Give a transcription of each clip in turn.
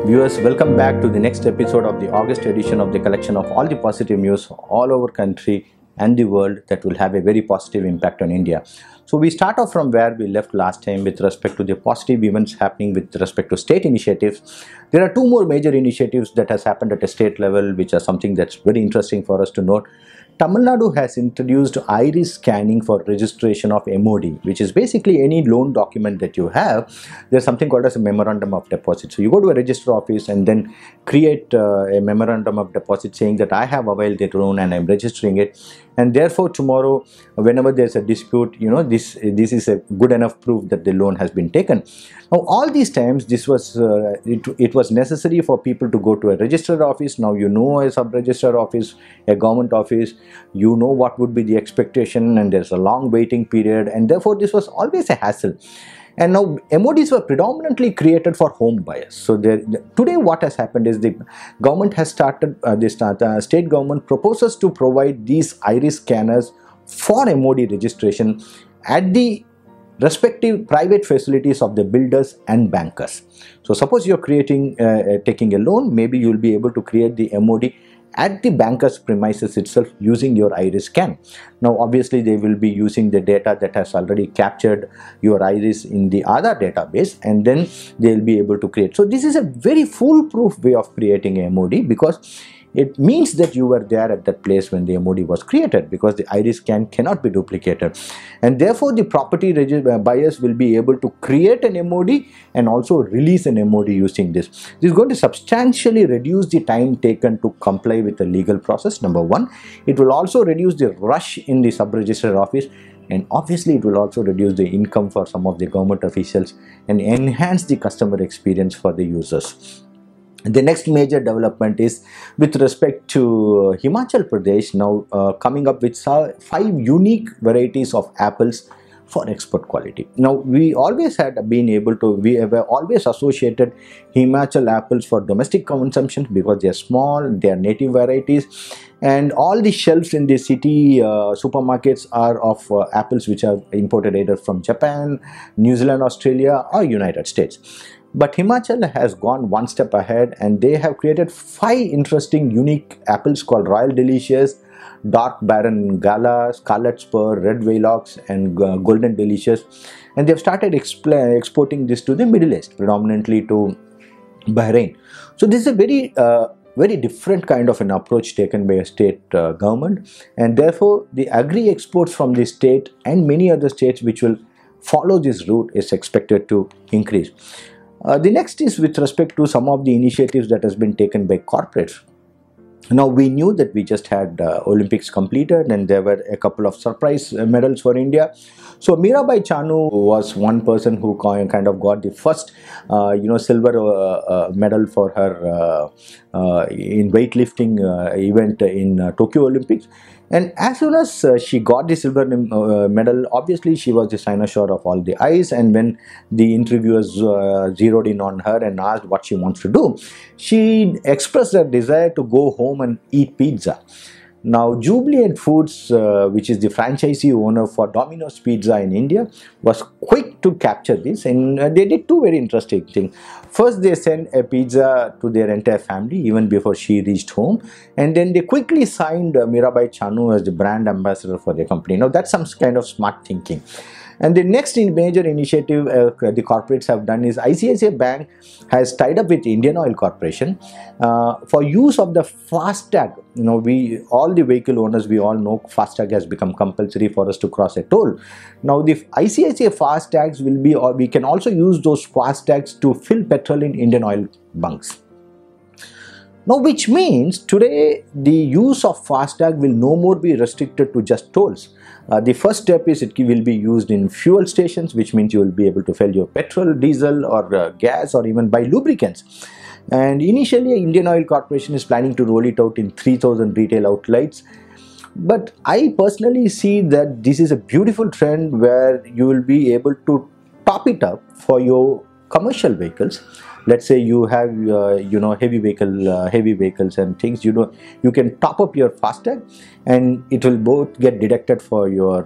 Viewers, welcome back to the next episode of the August edition of the collection of all the positive news all over country and the world that will have a very positive impact on India. So we start off from where we left last time with respect to the positive events happening with respect to state initiatives. There are two more major initiatives that has happened at a state level, which are something that's very interesting for us to note. Tamil Nadu has introduced iris scanning for registration of MOD, which is basically any loan document that you have. There's something called as a memorandum of deposit. So you go to a register office and then create a memorandum of deposit saying that I have availed the loan and I'm registering it. And therefore tomorrow, whenever there's a dispute, this is a good enough proof that the loan has been taken. Now all these times this was it was necessary for people to go to a registered office. Now a sub-registered office, a government office, what would be the expectation, and there's a long waiting period, and therefore this was always a hassle. And now MODs were predominantly created for home buyers. So today what has happened is the government has started, state government proposes to provide these iris scanners for MOD registration at the respective private facilities of the builders and bankers. So suppose you're taking a loan, maybe you'll be able to create the MOD at the banker's premises itself using your iris scan. Now obviously they will be using the data that has already captured your iris in the Aadhaar database, and then they'll be able to create. So this is a very foolproof way of creating a MOD, because it means that you were there at that place when the MOD was created, because the iris scan cannot be duplicated, and therefore the property buyers will be able to create an MOD and also release an MOD using this. This is going to substantially reduce the time taken to comply with the legal process, number one. It will also reduce the rush in the sub-registered office, and obviously it will also reduce the income for some of the government officials and enhance the customer experience for the users. The next major development is with respect to Himachal Pradesh now coming up with 5 unique varieties of apples for export quality. Now we always have always associated Himachal apples for domestic consumption because they are small, they are native varieties, and all the shelves in the city supermarkets are of apples which are imported either from Japan, New Zealand, Australia or United States. But Himachal has gone one step ahead, and they have created 5 interesting unique apples called Royal Delicious, Dark Baron Gala, Scarlet Spur, Red Velox and Golden Delicious, and they've started exporting this to the Middle East, predominantly to Bahrain. So this is a very different kind of an approach taken by a state government, and therefore the agri exports from the state and many other states which will follow this route is expected to increase. The next is with respect to some of the initiatives that has been taken by corporates. Now we knew that we just had Olympics completed, and there were a couple of surprise medals for India. So Mirabai Chanu was one person who kind of got the first silver medal for her in weightlifting event in Tokyo Olympics. And as soon as she got the silver medal, obviously she was the cynosure of all the eyes, and when the interviewers zeroed in on her and asked what she wants to do, she expressed her desire to go home and eat pizza. Now Jubilant Foods, which is the franchisee owner for Domino's Pizza in India, was quick to capture this, and they did 2 very interesting things. First, they sent a pizza to their entire family even before she reached home, and then they quickly signed Mirabai Chanu as the brand ambassador for the company. Now that's some kind of smart thinking. And the next major initiative the corporates have done is ICICI Bank has tied up with Indian Oil Corporation for use of the FASTag. All the vehicle owners, we all know FASTag has become compulsory for us to cross a toll. Now the ICICI FASTags will be, or we can also use those FASTags to fill petrol in Indian Oil bunks. Now, which means today the use of FASTag will no more be restricted to just tolls. The first step is it will be used in fuel stations, which means you will be able to fill your petrol, diesel or gas, or even buy lubricants. And initially Indian Oil Corporation is planning to roll it out in 3,000 retail outlets. But I personally see that this is a beautiful trend where you will be able to top it up for your commercial vehicles. Let's say you have heavy vehicles and things, you can top up your FASTag, and it will both get deducted for your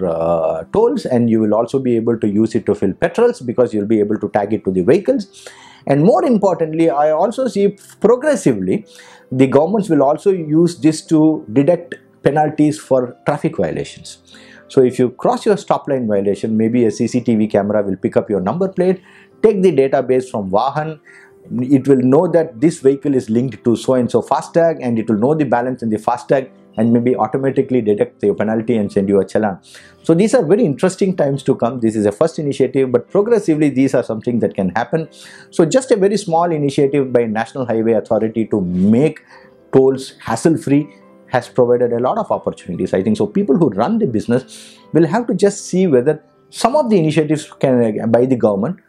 tolls, and you will also be able to use it to fill petrols because you'll be able to tag it to the vehicles. And more importantly, I also see progressively the governments will also use this to deduct penalties for traffic violations. So if you cross your stop line violation, maybe a CCTV camera will pick up your number plate, take the database from Vahan. It will know that this vehicle is linked to so and so FASTag, and it will know the balance in the FASTag and maybe automatically deduct your penalty and send you a challan. So these are very interesting times to come. This is a first initiative, but progressively these are something that can happen. So just a very small initiative by National Highway Authority to make tolls hassle-free has provided a lot of opportunities, I think. So people who run the business will have to just see whether some of the initiatives by the government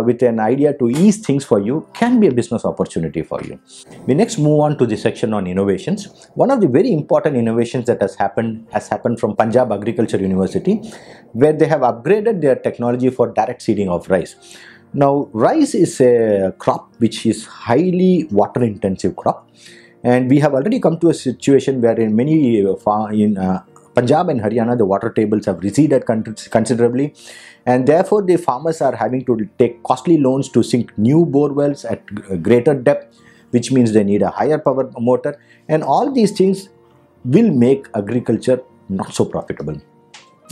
with an idea to ease things for you can be a business opportunity for you. We next move on to the section on innovations. One of the very important innovations that has happened from Punjab Agriculture University, where they have upgraded their technology for direct seeding of rice. Now, rice is a crop which is highly water intensive crop, and we have already come to a situation where in many Punjab and Haryana, the water tables have receded considerably, and therefore the farmers are having to take costly loans to sink new bore wells at greater depth, which means they need a higher power motor, and all these things will make agriculture not so profitable.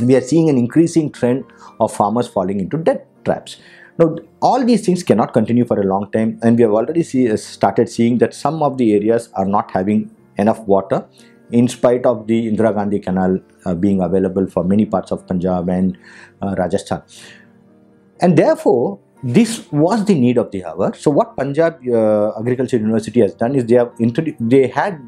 We are seeing an increasing trend of farmers falling into debt traps. Now, all these things cannot continue for a long time, and we have already started seeing that some of the areas are not having enough water, in spite of the Indira Gandhi Canal being available for many parts of Punjab and Rajasthan. And therefore, this was the need of the hour. So what Punjab Agriculture University has done is they had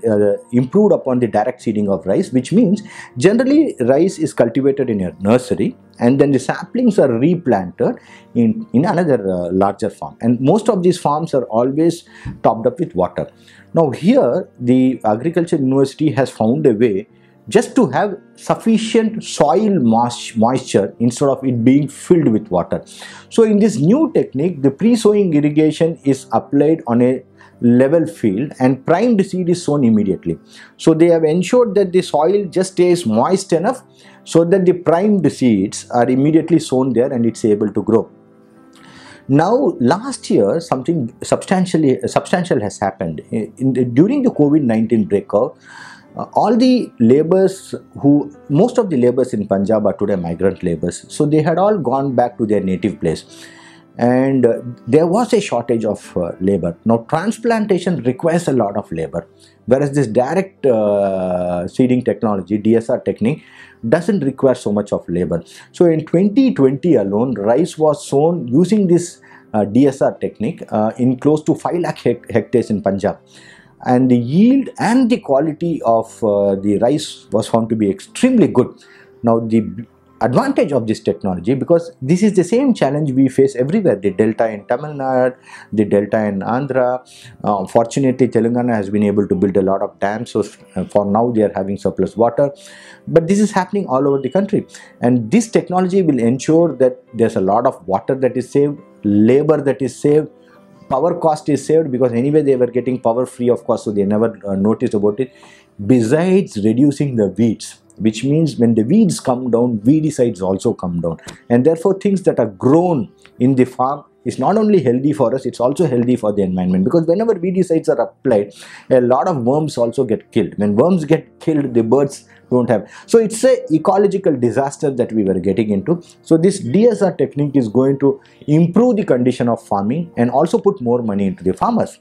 improved upon the direct seeding of rice, which means generally rice is cultivated in a nursery, and then the saplings are replanted in another larger farm, and most of these farms are always topped up with water. Now here the Agriculture University has found a way just to have sufficient soil moisture instead of it being filled with water. So in this new technique, the pre-sowing irrigation is applied on a level field and primed seed is sown immediately. So they have ensured that the soil just stays moist enough so that the primed seeds are immediately sown there and it's able to grow. Now, last year, something substantial has happened. During the COVID-19 breakout, most of the laborers in Punjab are today migrant laborers. So they had all gone back to their native place. And there was a shortage of labor. Now, transplantation requires a lot of labor, whereas this direct seeding technology, DSR technique, doesn't require so much of labor. So in 2020 alone, rice was sown using this DSR technique in close to 5 lakh hectares in Punjab. And the yield and the quality of the rice was found to be extremely good. Now, the advantage of this technology, because this is the same challenge we face everywhere, the delta in Tamil Nadu, the delta in Andhra. Fortunately, Telangana has been able to build a lot of dams, so for now they are having surplus water. But this is happening all over the country, and this technology will ensure that there's a lot of water that is saved, labor that is saved, power cost is saved, because anyway they were getting power free of cost, so they never noticed about it. Besides reducing the weeds, which means when the weeds come down, weedicides also come down, and therefore things that are grown in the farm is not only healthy for us, it's also healthy for the environment, because whenever weedicides are applied, a lot of worms also get killed. When worms get killed, the birds don't have. So it's a ecological disaster that we were getting into. So this DSR technique is going to improve the condition of farming and also put more money into the farmers.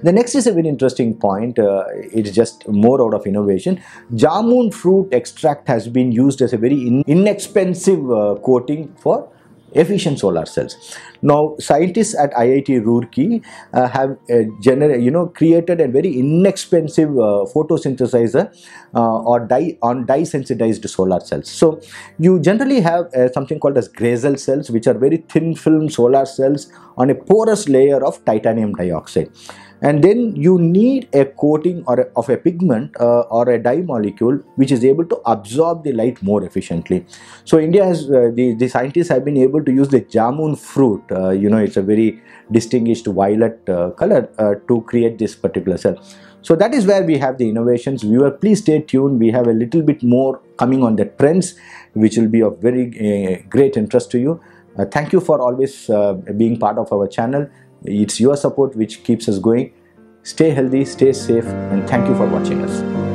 The next is a very interesting point. It's just more out of innovation. Jamun fruit extract has been used as a very inexpensive coating for efficient solar cells. Now, scientists at IIT Roorkee have created a very inexpensive photosynthesizer or dye sensitized solar cells. So you generally have something called as Grazel cells, which are very thin film solar cells on a porous layer of titanium dioxide. And then you need a coating of a pigment or a dye molecule which is able to absorb the light more efficiently. So India has, the scientists have been able to use the jamun fruit, it's a very distinguished violet color to create this particular cell. So that is where we have the innovations. Viewer, please stay tuned. We have a little bit more coming on the trends which will be of very great interest to you. Thank you for always being part of our channel. It's your support which keeps us going. Stay healthy, stay safe, and thank you for watching us.